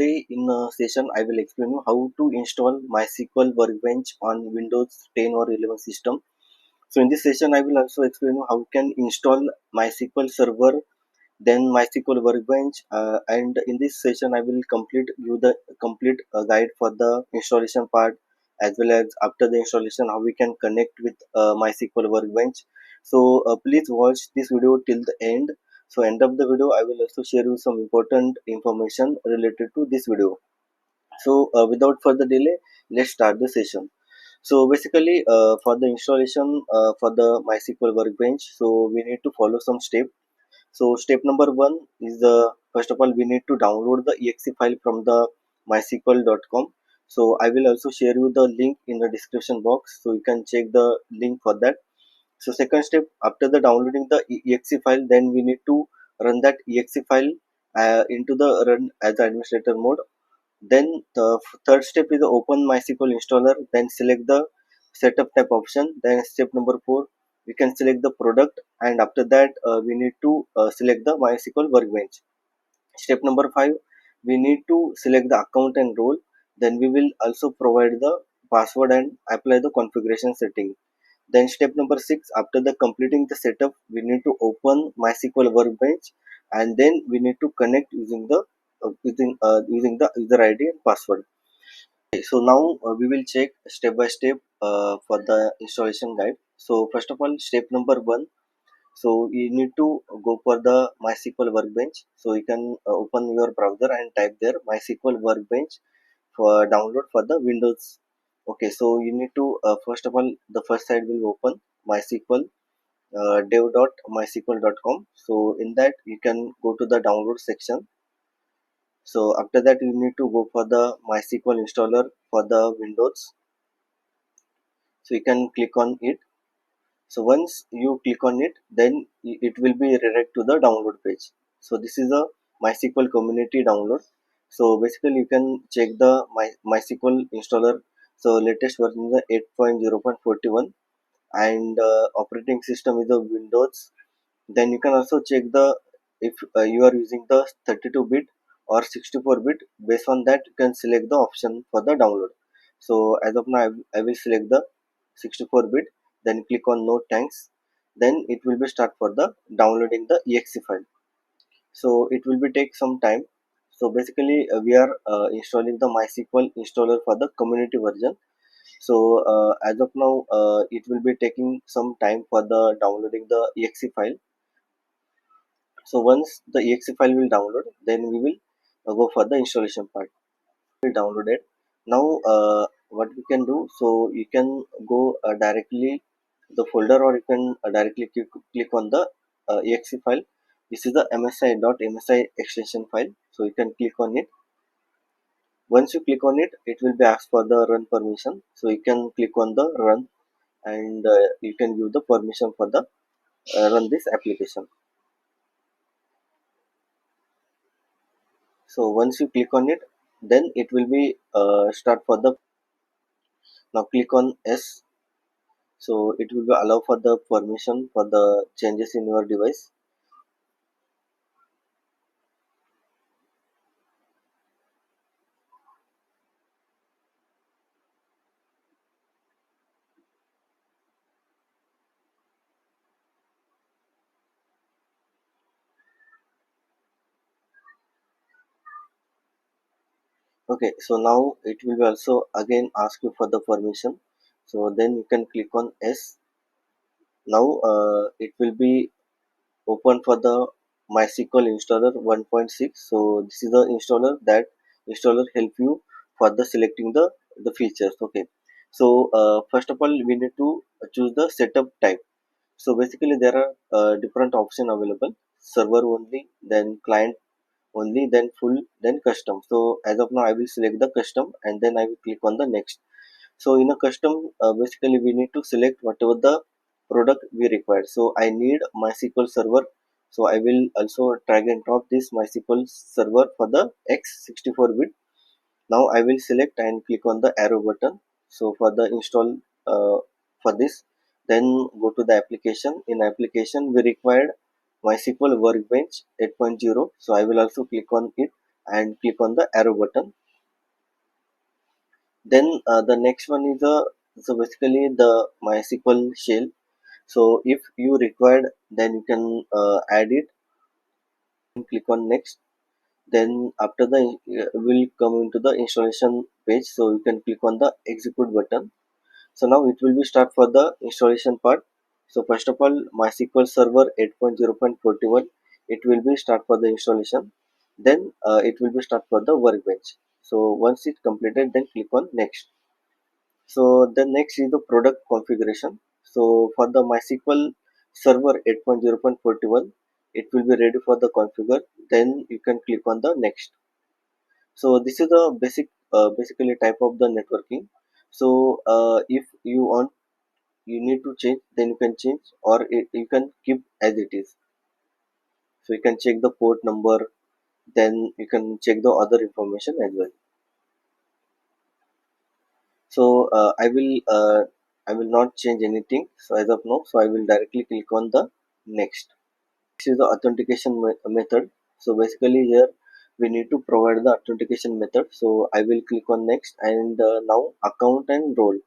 today in a session I will explain you how to install MySQL Workbench on Windows 10 or 11 system. So in this session I will also explain you how you can install MySQL Server, then MySQL Workbench, and in this session I will complete you the complete guide for the installation part, as well as after the installation how we can connect with MySQL Workbench. So please watch this video till the end. So end of the video I will also share you some important information related to this video. So without further delay, let's start the session. So basically for the installation for the MySQL Workbench, so we need to follow some steps. So step number one is first of all we need to download the exe file from the mysql.com. So I will also share you the link in the description box, so you can check the link for that. So second step, after the downloading the exe file, then we need to run that exe file into the run as administrator mode. Then the third step is the open MySQL installer, then select the setup tab option. Then step number 4, we can select the product, and after that we need to select the MySQL Workbench. Step number 5, we need to select the account and role. Then we will also provide the password and apply the configuration setting. Then step number 6, after the completing the setup, we need to open MySQL Workbench, and then we need to connect using the using the user ID and password. Okay, so now we will check step by step for the installation guide. So first of all, step number 1. So you need to go for the MySQL Workbench. So you can open your browser and type there MySQL Workbench for download for the Windows. Okay, so you need to first of all, the first site will open MySQL dev.mysql.com. So in that you can go to the download section. So after that you need to go for the MySQL installer for the Windows. So you can click on it. So once you click on it, then it will be redirect to the download page. So this is a MySQL community download. So basically you can check the MySQL installer. So latest version is the 8.0.41, and operating system is the Windows. Then you can also check the if you are using the 32-bit or 64-bit. Based on that you can select the option for the download. So as of now I will select the 64-bit, then click on no thanks. Then it will be start for the downloading the exe file. So it will be take some time. So basically we are installing the MySQL installer for the community version. So as of now it will be taking some time for the downloading the exe file. So once the exe file will download, then we will go for the installation part. We download it. Now what we can do, so you can go directly the folder, or you can directly click on the exe file. This is the msi.msi extension file, so you can click on it. Once you click on it, it will be asked for the run permission, so you can click on the run, and you can give the permission for the run this application. So once you click on it, then it will be start for the. Now click on S. So it will be allow for the permission for the changes in your device. Okay, so now it will be also again ask you for the permission. So then you can click on S. Now it will be open for the MySQL installer 1.6. So this is the installer help you for the selecting the features. Okay, so first of all we need to choose the setup type. So basically there are different option available: server only, then client only, then full, then custom. So as of now I will select the custom, and then I will click on the next. So in a custom, basically we need to select whatever the product we require. So I need MySQL server. So I will also drag and drop this MySQL server for the x64-bit. Now I will select and click on the arrow button. So for the install for this, then go to the application. In application we required MySQL Workbench 8.0. So I will also click on it. and click on the arrow button. Then the next one is so basically the MySQL shell. So if you required, then you can add it and click on next. Then after the will come into the installation page, so you can click on the execute button. So now it will be start for the installation part. So first of all, MySQL Server 8.0.41, it will be start for the installation. Then it will be start for the workbench. So once it completed, then click on next. So the next is the product configuration. So for the MySQL Server 8.0.41, it will be ready for the configure. Then you can click on the next. So this is the basically type of the networking. So if you want, you need to change, then you can change, or you can keep as it is. So you can check the port number, then you can check the other information as well. So I will not change anything, so as of now, so I will directly click on the next. This is the authentication method. So basically here we need to provide the authentication method. So I will click on next, and now account and role.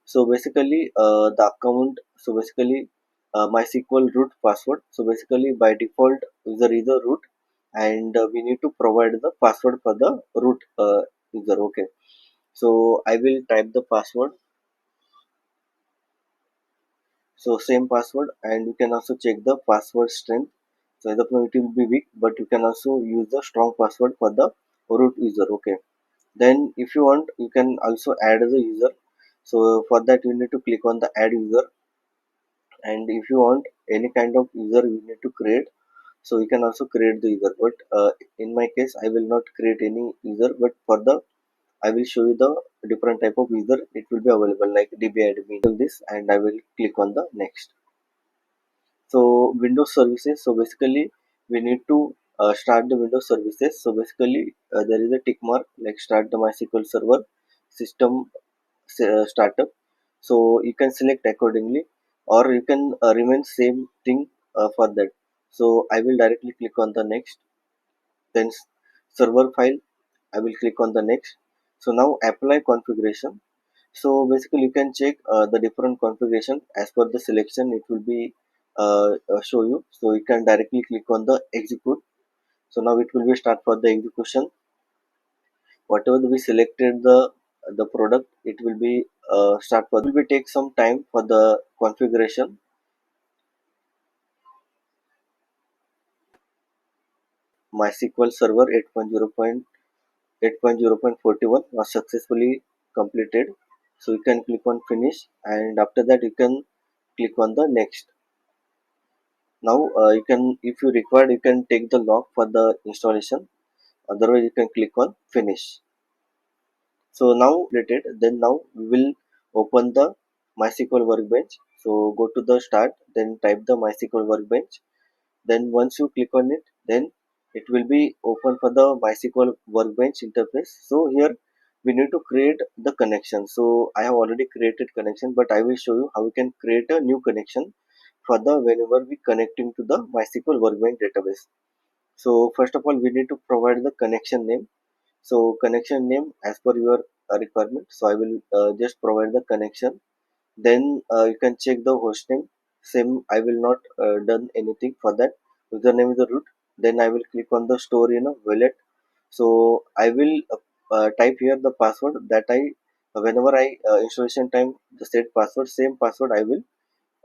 So basically the account, so basically MySQL root password. So basically by default user is the root, and we need to provide the password for the root user. Okay, so I will type the password. So same password, and you can also check the password strength. So as of now it will be weak, but you can also use the strong password for the root user. Okay, then if you want, you can also add the user. So for that you need to click on the add user, and if you want any kind of user you need to create, so you can also create the user. But in my case I will not create any user, but for the I will show you the different type of user it will be available, like dbadmin this, and I will click on the next. So Windows services, so basically we need to start the Windows services. So basically there is a tick mark like start the MySQL server system startup. So you can select accordingly, or you can remain same thing for that. So I will directly click on the next. Then server file, I will click on the next. So now apply configuration. So basically you can check the different configuration as per the selection it will be show you. So you can directly click on the execute. So now it will be start for the execution. Whatever we selected the product, it will be start for, it will be take some time for the configuration. MySQL server 8.0.41 was successfully completed. So you can click on finish, and after that you can click on the next. Now you can, if you require, you can take the log for the installation. Otherwise you can click on finish. So now completed, then now we will open the MySQL Workbench. So go to the start, then type the MySQL Workbench. Then once you click on it, then it will be open for the MySQL Workbench interface. So here we need to create the connection. So I have already created connection, but I will show you how we can create a new connection for the whenever we connecting to the MySQL Workbench database. So first of all we need to provide the connection name. So connection name as per your requirement. So I will just provide the connection. Then you can check the host name. Same, I will not done anything for that. Username is the root. Then I will click on the store in a wallet. So I will type here the password that I, whenever I installation time the set password, same password I will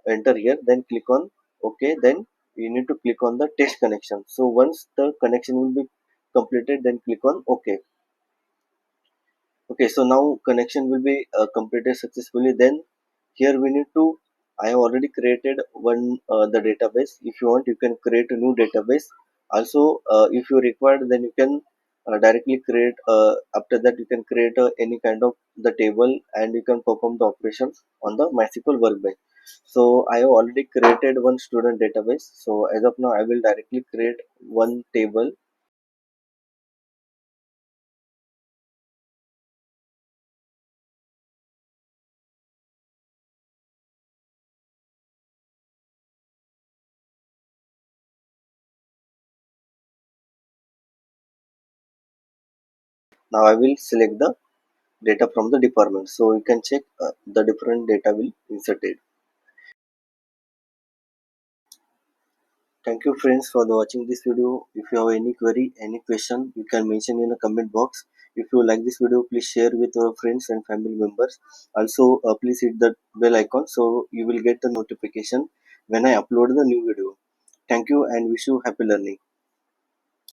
enter here. Then click on OK. Then you need to click on the test connection. So once the connection will be completed, then click on OK. Okay, so now connection will be completed successfully. Then here we need to, I have already created one the database. If you want, you can create a new database. Also if you require, then you can directly create after that you can create any kind of the table, and you can perform the operations on the MySQL Workbench. So I have already created one student database. So as of now I will directly create one table. Now I will select the data from the department. So you can check the different data will inserted. Thank you friends for the watching this video. If you have any query, any question, you can mention in the comment box. If you like this video, please share with your friends and family members. Also, please hit the bell icon so you will get the notification when I upload the new video. Thank you and wish you happy learning.